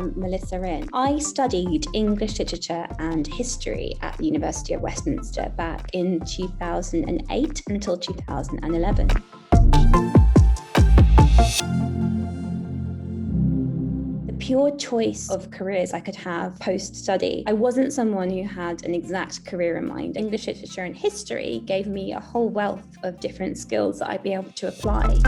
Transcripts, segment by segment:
am Melissa Rynn. I studied English literature and history at the University of Westminster back in 2008 until 2011. Pure choice of careers I could have post-study. I wasn't someone who had an exact career in mind. English literature and history gave me a whole wealth of different skills that I'd be able to apply.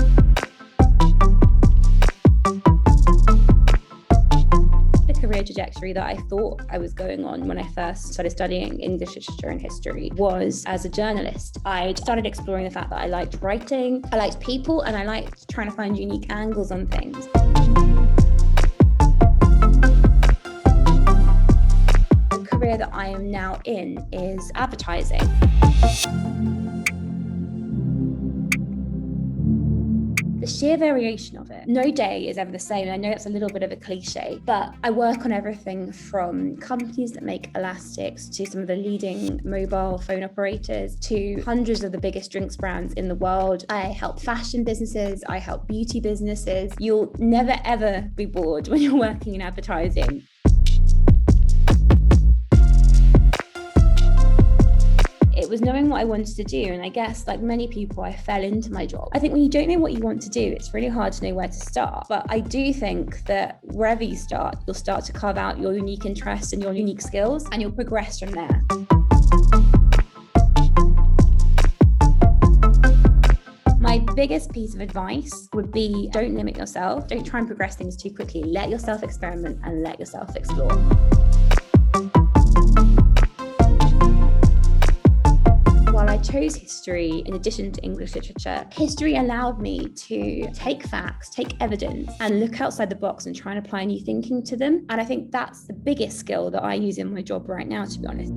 The career trajectory that I thought I was going on when I first started studying English literature and history was as a journalist. I started exploring the fact that I liked writing, I liked people, and I liked trying to find unique angles on things. Career that I am now in is advertising. The sheer variation of it. No day is ever the same. I know that's a little bit of a cliche, but I work on everything from companies that make elastics to some of the leading mobile phone operators to hundreds of the biggest drinks brands in the world. I help fashion businesses. I help beauty businesses. You'll never ever be bored when you're working in advertising. It was knowing what I wanted to do. And I guess, like many people, I fell into my job. I think when you don't know what you want to do, it's really hard to know where to start. But I do think that wherever you start, you'll start to carve out your unique interests and your unique skills, and you'll progress from there. My biggest piece of advice would be don't limit yourself. Don't try and progress things too quickly. Let yourself experiment and let yourself explore. While I chose history in addition to English literature, history allowed me to take facts, take evidence, and look outside the box and try and apply new thinking to them. And I think that's the biggest skill that I use in my job right now, to be honest.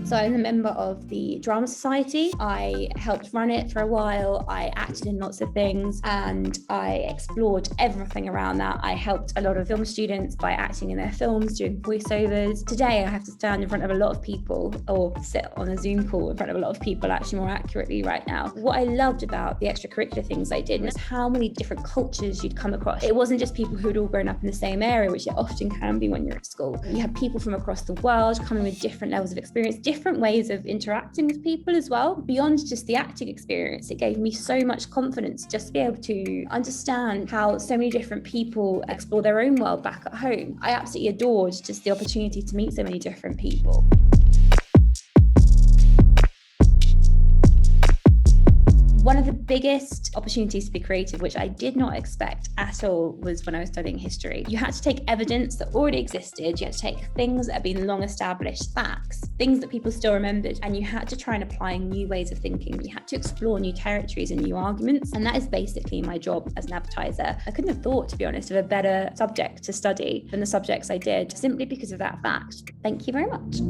So I'm a member of the Drama Society. I helped run it for a while. I acted in lots of things and I explored everything around that. I helped a lot of film students by acting in their films, doing voiceovers. Today, I have to stand in front of a lot of people, or sit on a Zoom call in front of a lot of people, actually more accurately right now. What I loved about the extracurricular things I did was how many different cultures you'd come across. It wasn't just people who'd all grown up in the same area, which it often can be when you're at school. You had people from across the world coming with different levels of experience, different ways of interacting with people as well. Beyond just the acting experience, it gave me so much confidence just to be able to understand how so many different people explore their own world back at home. I absolutely adored just the opportunity to meet so many different people. One of the biggest opportunities to be creative, which I did not expect at all, was when I was studying history. You had to take evidence that already existed. You had to take things that had been long established facts, things that people still remembered, and you had to try and apply new ways of thinking. You had to explore new territories and new arguments. And that is basically my job as an advertiser. I couldn't have thought, to be honest, of a better subject to study than the subjects I did, simply because of that fact. Thank you very much.